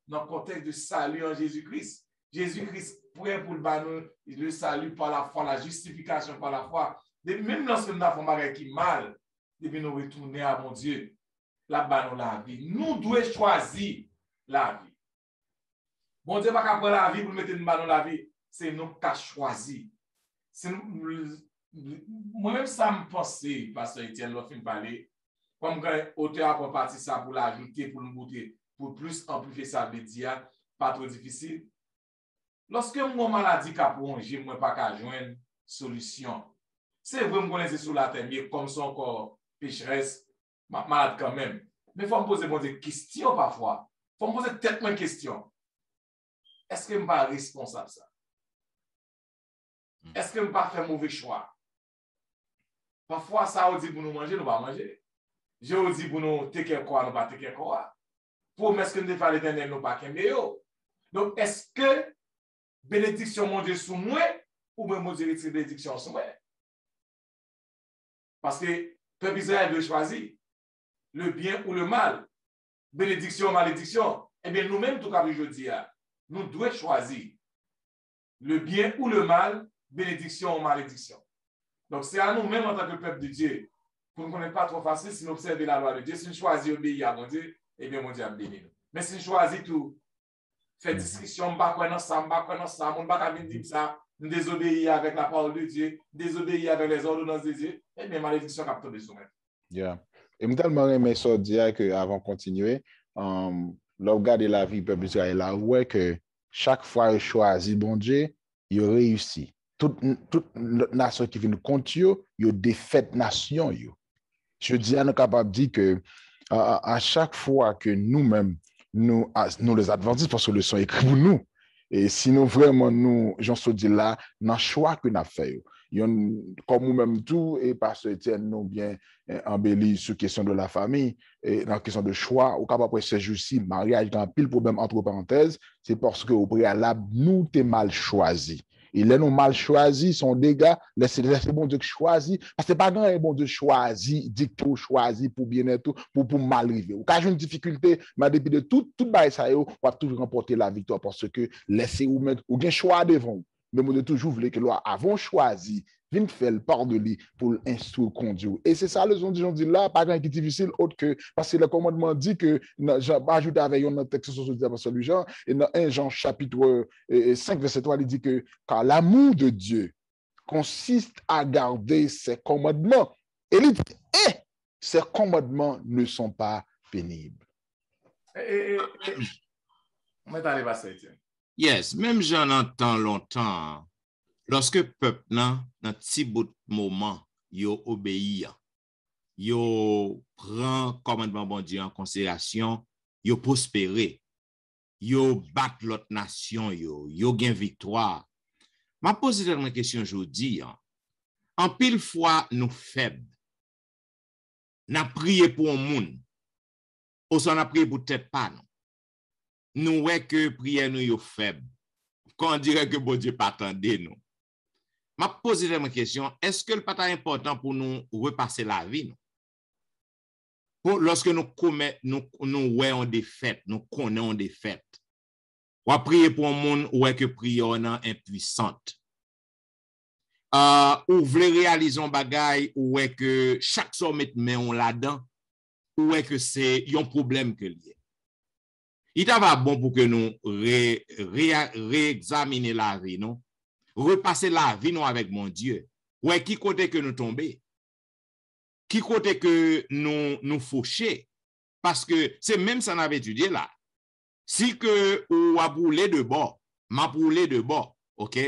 dans le contexte de salut en Jésus-Christ. Jésus-Christ prêt pour le salut par la foi, la justification par la foi. Même lorsque nous avons fait un qui mal, depuis nous retourner à mon Dieu, là-bas nous la vie. Nous devons choisir la vie. Bon Dieu, pas qu'après la vie pour mettre nous dans la vie, c'est nous qui avons choisi. Moi-même, ça me pensait, Pasteur Etienne, lorsqu'il me parlait, comme auteur a parti ça pour l'ajouter, pour nous goûter, pour plus amplifier ça, dire, pas trop difficile. Lorsque mon maladie a prolongé, moi pas qu'à joindre solution. C'est vrai, je connais sur la terre, mais comme son corps pécheresse, malade quand même. Mais il faut me poser des questions parfois. Il faut me poser tellement de questions. Est-ce que je ne suis pas responsable ça? Est-ce que je ne pas faire mauvais choix? Parfois, ça on dit pour nous manger, nous ne pas manger. Je dis pour nous teker quoi, nous pas teker quoi. Pour est-ce que nous devons l'éternel, nous pas qu'aimer. Donc, est-ce que bénédiction mon Dieu sous moi ou bien mon Dieu retire bénédiction sous moi? Parce que peuple Israël doit choisir le bien ou le mal, bénédiction ou malédiction. Eh bien, nous-mêmes, tout comme je dis, nous devons choisir le bien ou le mal, bénédiction ou malédiction. Donc, c'est à nous-mêmes en tant que peuple de Dieu, pour nous connaître pas trop facile, si nous observons la loi de Dieu, si nous choisissons obéir à mon Dieu, eh bien, mon Dieu a béni. Mais si nous choisissons tout, faire discussion, on ne va pas ça, on ne va pas dire ça, nous désobéir avec la parole de Dieu, désobéir avec les ordonnances de Dieu, eh bien, malédiction a tombé sur nous. Yeah. Et je tellement aimé ça dire qu'avant de continuer, là, regarder la vie du peuple d'Israël, là, ouais, que chaque fois il choisit bon Dieu, il réussit. Toute nation qui vient contre eux, il défaite nation. Je dis, on est capable de dire que à chaque fois que nous-mêmes, nous les adventistes, parce que le son écrit pour nous, et sinon vraiment nous, j'en suis dit là, dans le choix que nous avons fait. Comme nous-mêmes tout, et parce que nous bien embelli sur la question de la famille, et dans la question de choix, au capable de se juger, mariage, dans pile problème entre parenthèses, c'est parce que au préalable, nous t'es mal choisi. Et là, nous mal choisi, son dégât, c'est bon Dieu qui choisit. Parce que c'est pas grand bon Dieu choisi, dicte ou choisi pour bien-être, pour mal arriver. Ou quand j'ai une difficulté, mais depuis de tout bail ça, on va toujours remporter la victoire parce que laissez ou mettre, ou bien choix devant. Mais moi, de toujours voulu que nous avons choisi, vient faire le part de lui pour l'instruire, conduire. Et c'est ça, le son dit là, pas grand qui est difficile, autre que, parce que le commandement dit que, j'ajoute avec un texte sur celui Jean, et dans 1 Jean chapitre 5, verset 3, il dit que, car l'amour de Dieu consiste à garder ses commandements. Et il dit, et ces commandements ne sont pas pénibles. Yes, même j'en entends longtemps. Lorsque peuple nan petit bout de moment yo obéi, yo prend commandement bon Dieu en considération, yo prospérer, yo bat l'autre nation, yo gain victoire. Ma pose une question aujourd'hui. En pile fois nous faibles. N'a prié pour un monde. Ou ça n'a prié pour tête pas non. Nous ouais que prière nous yo faible. Quand on dirait que bon Dieu pas attendait nous. M'a posé une question, est-ce que le pas important pour nous repasser la vie? Lorsque nous voyons des fêtes, nous connaissons des fêtes. On prier pour un monde où est que prière est impuissante. Ou voulez réaliser un bagage où est que chaque sommet met on là-dedans, où est que c'est un problème que lié. Il va bon pour que nous réexaminer la vie, non? Repasser la vie nous avec mon Dieu. Ouais, qui côté que nous tomber? Qui côté que nous faucher? Parce que c'est même ça qu'on avait étudié là. Si que ou a brûlé de bord, m'a brûlé de bord, ok?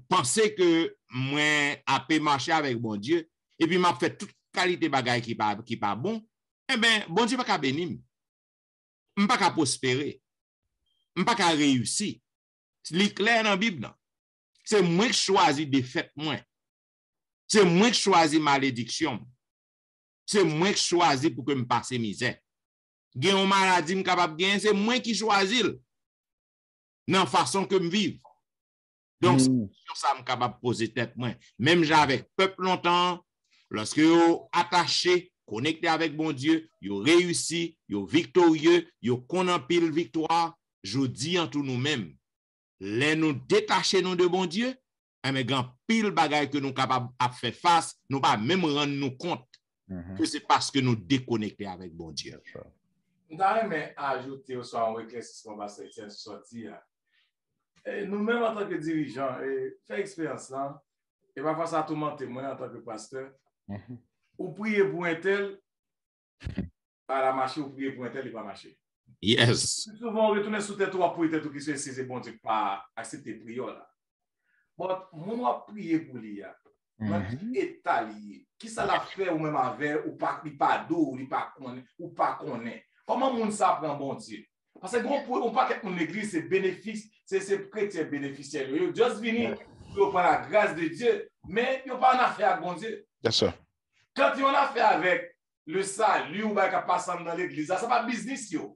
Pensez que moi a pu marcher avec mon Dieu et puis m'a fait toute qualité bagaille qui pas bon, eh ben bon Dieu pas qu'à bénir. M'pas qu'à prospérer. M'pas qu'à réussir. C'est clair dans la Bible. C'est moi qui choisis défaite moi. C'est moi qui choisis malédiction. C'est moi qui choisis pour que me passe misère. Gen une maladie capable gagner, c'est moi qui choisis dans façon que me vivre. Donc sur ça me capable poser tête moi. Même j'avec peuple longtemps, lorsque yo attaché, connecté avec bon Dieu, yo réussi, yo victorieux, yo connaît pile victoire, je dis en tout nous-mêmes. Les nous détacher nous de bon Dieu, mais grand pile bagaille que nous capables à faire face, nous pas même rendre nous compte que c'est parce que nous déconnectés avec bon Dieu. Nous avons ajouté au soir un éclaircissement parce que c'est sorti. Nous-mêmes en tant que dirigeants, faire expérience là, et parfois ça tout le témoin en tant que pasteur. Ou prier pour un tel, à la marché, ou prier pour un tel, il va marcher. Yes. Souvent, on retourne sous tête ou pour tête qui se c'est bon Dieu pas accepter prière là. Bon, mon a prier pour lui. État lié. Qui ça l'a fait ou même avec ou pas d'eau, ou pas connaît. Comment moun ça prend bon Dieu? Parce que on pas que mon église c'est bénéfice, c'est chrétien bénéficiaire. Yo juste venir pour prendre la grâce de Dieu, mais yo pas en affaire avec bon Dieu. Yes sir. Quand on a fait avec le salut ou pas passer dans l'église, ça pas business yo.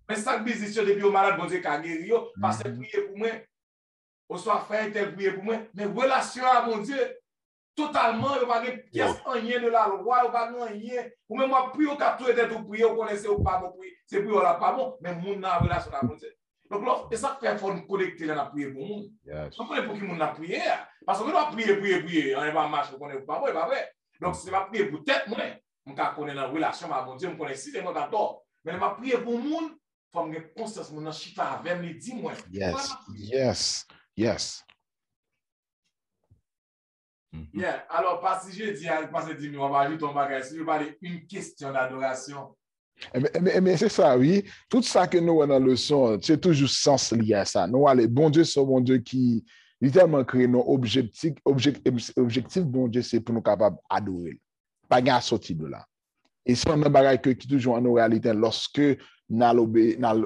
Mais ça business yo depuis au malade bon Dieu qu'a guéri yo parce que prier pour moi au soir faire tel prier pour moi mais relation à mon Dieu totalement yo pas pièce rien de la loi, yo pas rien ou même moi prier au cap tout était tout prier, vous connaissez ou pas bon prier, c'est prier là pas bon mais moun na relation à mon Dieu. Donc là et ça fait faut nous connecter là prier pour moun. On connaît pour qui moun na prier parce que on doit prier, on va marcher, on connaît pas bon, pas vrai. Donc c'est pas prier pour tête moi, on ka connaît dans relation à mon Dieu, on connaît si c'est moi d'accord. Mais m'a prier pour moun, faut me conscience mon chita avec me dit moi. Yes. Yeah, alors parce que je dis parce que dis on va ajouter ton bagage, si je parler une question d'adoration. Mais c'est ça, oui. Tout ça que nous dans la leçon, c'est toujours sens lié à ça. Nous allez, bon Dieu, c'est bon Dieu qui littéralement crée nos objectifs, bon Dieu, c'est pour nous capables d'adorer. Pas gain à sortir de là. Et c'est un bagage qui toujours en nos réalités lorsque nous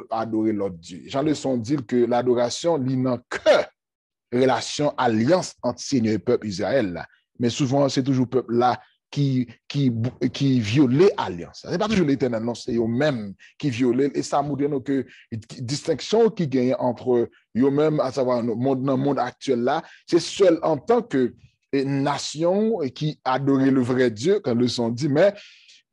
adorons l'autre Dieu. Jean le son dit que l'adoration n'a que relation, alliance entre Seigneur et peuple Israël. Là. Mais souvent, c'est toujours peuple là qui violait l'alliance. Ce n'est pas toujours l'Éternel, non, c'est eux-mêmes qui violaient. Et ça montre que la distinction qui gagne entre eux-mêmes, à savoir dans le monde actuel là, c'est seul en tant que nation qui adorait le vrai Dieu, quand le son dit, mais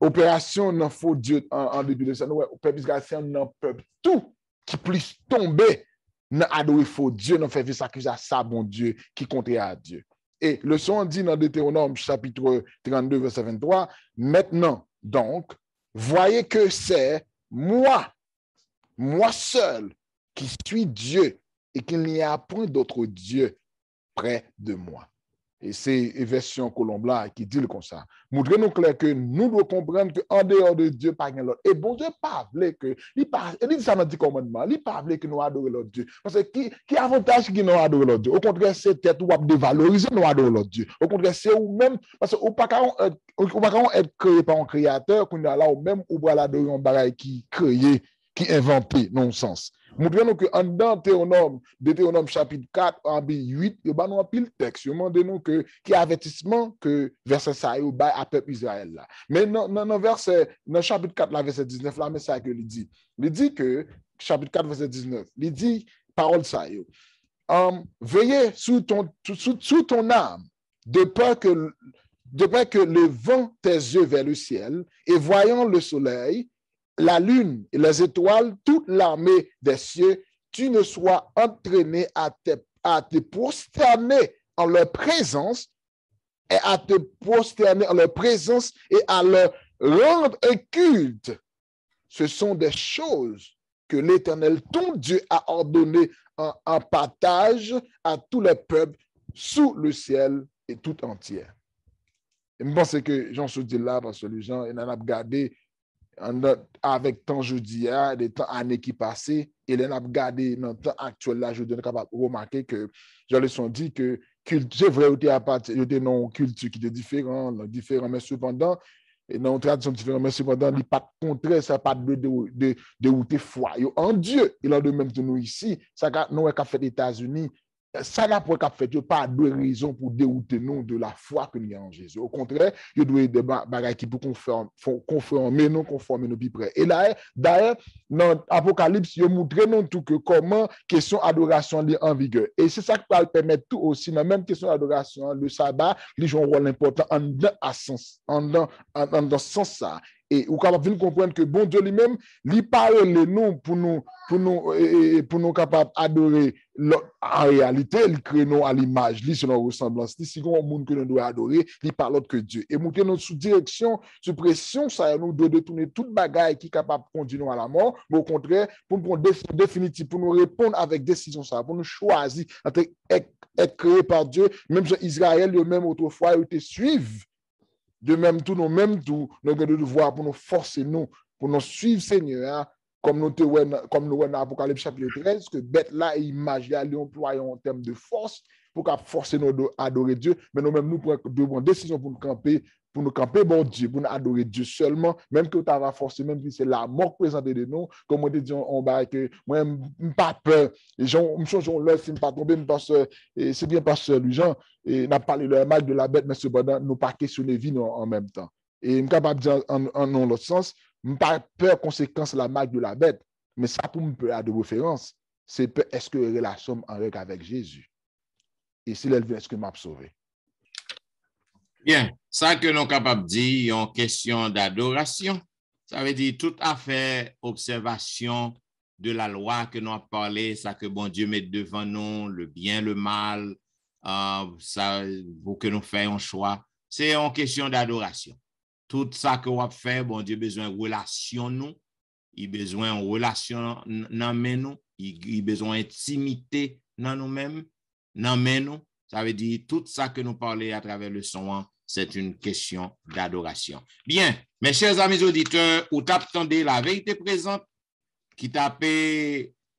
opération non faux Dieu en début de ça, nous, peuple israélien, non peuple tout qui plus tomber, n'a adoré faux Dieu, n'a fait sacrifice à ça, bon Dieu, qui comptait à Dieu. Et le son dit dans Deutéronome chapitre 32, verset 23, maintenant, donc, voyez que c'est moi seul, qui suis Dieu, et qu'il n'y a point d'autre Dieu près de moi. Et c'est la version Colomb-là qui dit comme ça. Montrez-nous clair que nous devons comprendre qu'en dehors de Dieu, pas l'autre. Et bon Dieu pas voulu que, il dit ça dans le commandement, il pas voulu que nous adorions l'autre Dieu. Parce que qui avantage qui nous adore l'autre Dieu? Au contraire, c'est peut-être ou dévaloriser nous adorer l'autre Dieu. Au contraire, c'est ou même, parce que ou pas être créé par un créateur, qu'on a là ou même ou pas l'adorer un bagage qui créé, qui inventé, non sens. Montrez-nous que en Deutéronome chapitre 4, en 8, il y a un pile texte. Demandez-nous que qui avertissement que verset ça est à peuple Israël là. Mais dans verset dans chapitre 4 là verset 19 là, mais ça que il dit. Il dit que chapitre 4 verset 19, il dit parole ça est. Veillez sous ton âme de peur que levant tes yeux vers le ciel et voyant le soleil, la lune et les étoiles, toute l'armée des cieux, tu ne sois entraîné à te prosterner en leur présence et à te prosterner en leur présence et à leur rendre un culte. Ce sont des choses que l'Éternel, ton Dieu, a ordonné en partage à tous les peuples sous le ciel et tout entier. Et je pense que Jean se dit là, parce que les gens, ils en ont regardé avec temps jeudi, des temps années qui passaient, et les n'a regardé dans le temps actuel là, je suis capable de remarquer que je les sont dit que c'est vrai, il y a non culture qui est différent, mais cependant, et dans une tradition différente, mais cependant, il n'y a pas de contraire, ça n'a pas de où tu foi. En Dieu, il en de même de nous ici, ça nous a fait les États-Unis. Ça n'a pas fait, il n'y a pas de raison pour dérouter nous de la foi que nous avons en Jésus. Au contraire, il doit y avoir des bagages qui peuvent conformer nous plus près. Et là, d'ailleurs, dans l'Apocalypse, il montre nous tout que comment question adoration est en vigueur. Et c'est ça qui va permettre tout aussi, dans la même question d'adoration, le sabbat, il joue un rôle important dans ce sens ça. Et vous pouvez comprendre que bon Dieu lui-même, il parle nous pour nous capables d'adorer en réalité, il crée nous à l'image, selon ressemblance. Si on a un monde que nous devons adorer, il parle autre que Dieu. Et monter notre sous direction, sous pression, ça nous doit détourner toute bagaille qui est capable de conduire à la mort. Mais au contraire, pour nous définitive, pour nous répondre avec décision, ça, pour nous choisir être créé par Dieu, même Israël, eux-mêmes autrefois, ils étaient suivis. De même, tout nous avons devoir pour nous forcer pour nous suivre Seigneur, comme nous voyons dans l'Apocalypse chapitre 13, que bête là, image là, nous employons en termes de force pour forcer nous à adorer Dieu, mais nous-mêmes, nous prenons une décision pour nous camper, bon Dieu, pour nous adorer Dieu seulement, même que tu vas forcer, même si c'est la mort présentée de nous, comme on dit, on va que moi, je n'ai pas peur, les gens, je ne pas tomber, parce que c'est bien parce que les gens, n'a parlé de la marque de la bête, mais cependant, nous pas questionner vie en même temps. Et je suis capable de dire en l'autre sens, je n'ai pas peur conséquence de la marque de la bête, mais ça pour me peut de référence, c'est est-ce que la relation en règle avec Jésus? Et s'il est est-ce que m'a sauvé? Bien, ça que nous sommes capables de dire en question d'adoration, ça veut dire tout à fait observation de la loi que nous avons parlé, ça que bon Dieu met devant nous, le bien, le mal, ça pour que nous fassions un choix. C'est en question d'adoration. Tout ça que nous fait, bon Dieu besoin de relation nous, il besoin de relation dans nous, il besoin d'intimité dans nous-mêmes, dans nous. Ça veut dire tout ça que nous parlons à travers le son, c'est une question d'adoration. Bien, mes chers amis auditeurs, vous attendez la vérité présente qui t'a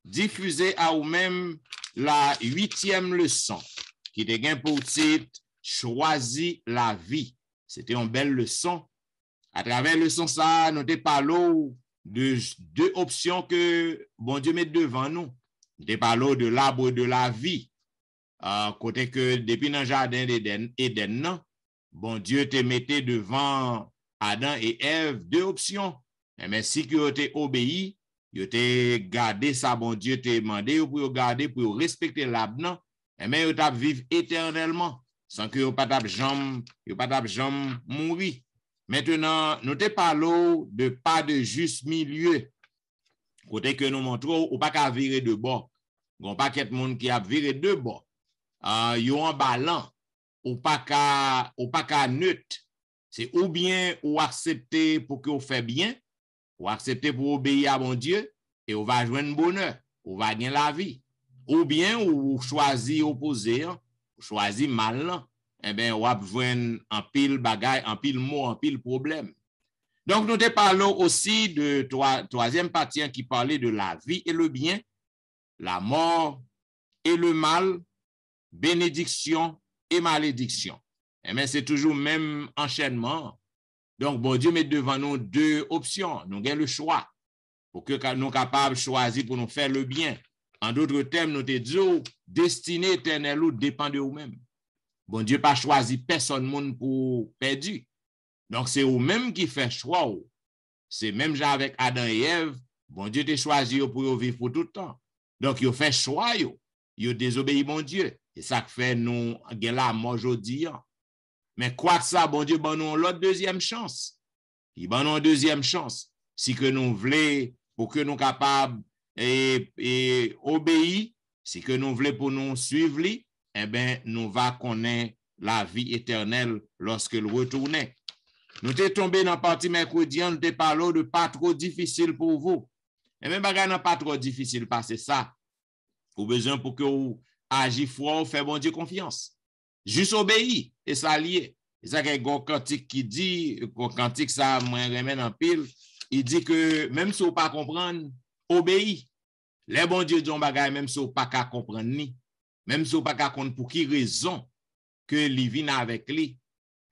diffusé à vous-même la 8e leçon qui te gagne pour titre Choisis la vie. C'était une belle leçon. À travers le leçon ça, nous te parlons de deux options que bon Dieu met devant nous. Nous te parlons de l'arbre de la vie. Côté que depuis dans le jardin d'Éden, bon Dieu te mettait devant Adam et Ève deux options. Mais si tu as obéi, tu as gardé ça, bon Dieu te demandé pour garder, pour respecter l'abnan, mais tu as vivre éternellement, sans que tu pas jamais mourir. Maintenant, nous te parlons de pas de juste milieu. Côté que nous montrons, ou pas qu'à virer de bord. Il y a un paquet de monde qui a viré de bord. Il y a un ballon, ou pas qu'à neutre. C'est ou bien ou accepter pour que vous fait bien, ou accepter pour obéir à mon Dieu, et on va joindre bonheur, on va gagner la vie. Ou bien ou choisir opposé, ou choisir mal, eh bien, on va joindre en pile bagaille, en pile mot, en pile problème. Donc, nous te parlons aussi de troisième partie qui parlait de la vie et le bien, la mort et le mal, bénédiction et malédiction. Eh bien, c'est toujours le même enchaînement. Donc, bon Dieu met devant nous deux options. Nous avons le choix pour que nous soyons capables de choisir pour nous faire le bien. En d'autres termes, nous te disons, destinée éternelle ou dépend de vous-même. Bon Dieu pas choisi personne monde pour perdu. Donc, c'est vous-même qui fait choix. C'est même genre avec Adam et Ève, bon Dieu t'a choisi pour vivre pour tout le temps. Donc, vous fait choix, vous désobéissez bon Dieu. Et ça fait nous, la mort aujourd'hui. Mais quoi que ça, bon Dieu, bon nous l'autre deuxième chance. Il bon nous une deuxième chance. Si que nous voulons, pour que nous capables et obéir, si que nous voulons pour nous suivre, eh bien, nous va connaître la vie éternelle lorsque nous retournons. Nous sommes tombés dans la partie mercredi, nous te parlons de pas trop difficile pour vous. Et même bagage n'est pas trop difficile parce que ça. Vous avez besoin pour que vous agissez fort, vous faites bon Dieu confiance. Juste obéir, et ça lié. Et ça, qu'il y a un cantique qui dit, un cantique ça, moi, remède en pile, il dit que même si vous ne pas comprendre, obéis. Les bon Dieu disent bagage, même si vous ne pas comprendre ni, même si vous ne pas comprendre pour qui raison que lui vient avec lui,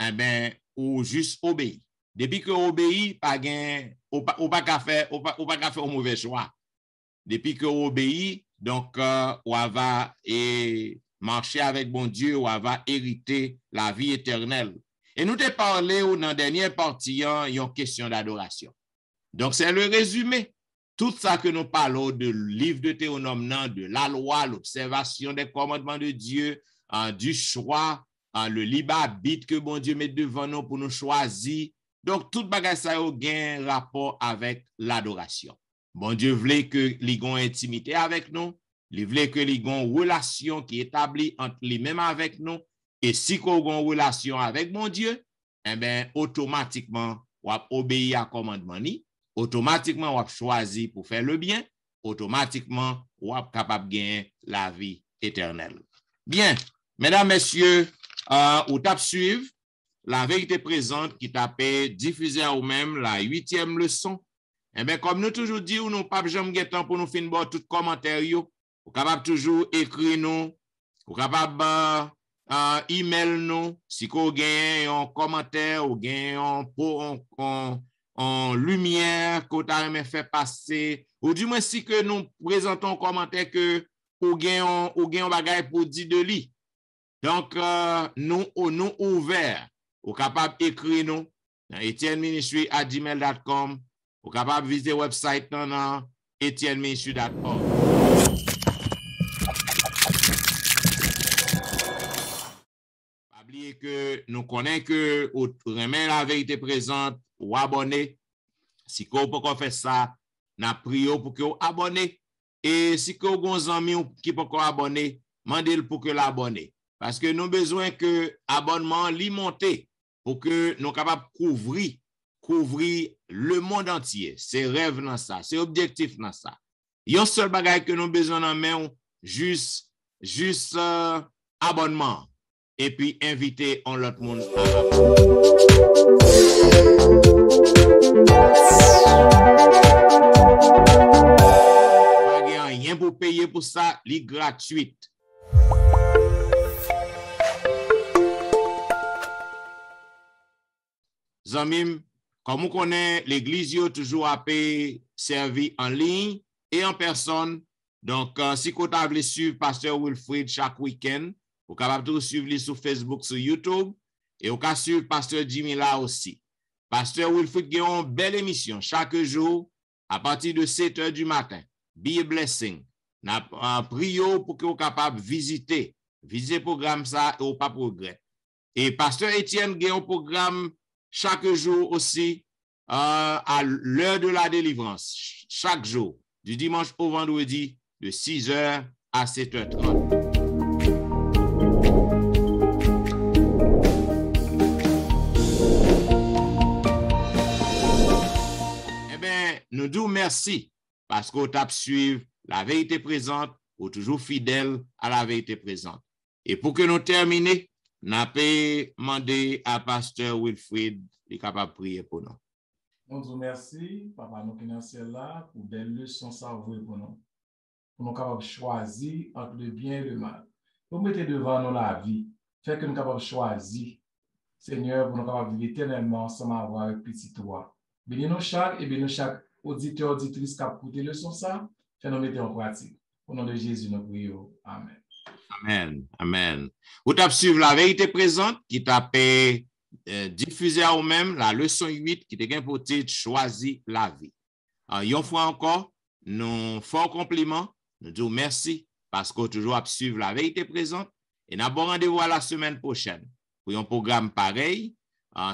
eh bien, ou juste obéir. Depuis que obéis, ou pas faire un mauvais choix. Depuis que obéis, donc, on va marcher avec bon Dieu, on va hériter la vie éternelle. Et nous te parlé dans la dernière partie, il y a une question d'adoration. Donc, c'est le résumé. Tout ça que nous parlons de livre de Théonome, de la loi, l'observation des commandements de Dieu, du choix, le libre arbitre que bon Dieu met devant nous pour nous choisir. Donc, tout bagage ça a un rapport avec l'adoration. Bon Dieu voulait que les gens aient intimité avec nous. Il voulait que les gens aient une relation qui est établie entre lui-même avec nous. Et si qu'on a une relation avec mon Dieu, eh bien, automatiquement, on va obéir à commandement. Automatiquement, on va choisir pour faire le bien. Automatiquement, on va capable de gagner la vie éternelle. Bien, mesdames, messieurs, on tape suivre la vérité présente qui t'a diffusée à vous-même la 8e leçon. Eh bien, comme nous toujours dit, nous n'avons pas jamais temps pour nous finir tout commentaire. Vous capable toujours écrire nous, vous capable email nous, si vous avez un commentaire ou en lumière que vous avez fait passer, ou du moins si que nous présentons un commentaire que vous avez un bagage pour dire de lui. Donc, nous ouverts, vous capable d'écrire nous, etienneministry@gmail.com. Vous êtes capable de visiter le website etienneministry.org. N'oubliez que nous connaissons que vous remettez la vérité présente ou abonnez. Si vous pouvez faire ça, nous prions pour que vous abonnez. Et si vous avez des amis qui peuvent abonner, demandez-le pour que l'abonnez. Parce que nous avons besoin que l'abonnement l'y monte pour que nous soyons capables de couvrir le monde entier. C'est rêve dans ça, c'est objectif dans ça. Il y a un seul bagage que nous avons besoin de main, juste abonnement. Et puis inviter en l'autre monde à rien pour payer pour ça, c'est gratuit. Zamim, comme on connaît, l'église est toujours à payer servi en ligne et en personne. Donc, si vous voulez suivre Pasteur Wilfrid chaque week-end, vous pouvez toujours suivre sur Facebook, sur YouTube. Et au cas sur Pasteur Jimmy là aussi. Pasteur Wilfrid a une belle émission chaque jour à partir de 7 heures du matin. Be a blessing. N'a prié pour que vous capable visiter le programme ça et au pas progrès. Et Pasteur Etienne a un programme chaque jour aussi à l'heure de la délivrance. Chaque jour, du dimanche au vendredi, de 6h à 7h30. Nous disons merci parce qu'on t'a suivi la vérité présente ou toujours fidèle à la vérité présente. Et pour que nous terminions, nous avons demandé à Pasteur Wilfrid de capable prier pour nous. Nous vous remercions, Papa nous qui dans le ciel là, pour des leçons savoir pour nous. Pour nous capables de choisir entre le bien et le mal. Pour mettre devant nous la vie, fait que nous capables de choisir, Seigneur, pour nous capables de vivre éternellement ensemble avec petit toi. Bénis-nous chaque et bénis chaque auditeur, auditrice qui a écouté le son ça, fait nous mettre en pratique. Au nom de Jésus, nous prions. Amen. Amen. Amen. Vous avez suivi la vérité présente qui t'a diffusé à vous-même la leçon 8 qui te pour titre Choisis la vie. Une fois encore, nous faisons compliment, nous disons merci parce qu'on toujours à suivre la vérité présente et nous avons rendez-vous à la semaine prochaine pour un programme pareil.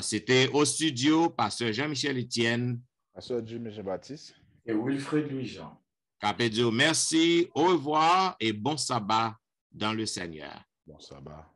C'était au studio, Pasteur Jean-Michel Etienne, Pasteur Jimmy Jean-Baptiste et Wilfrid Louis-Jean. Capé Dieu, merci, au revoir et bon sabbat dans le Seigneur. Bon sabbat.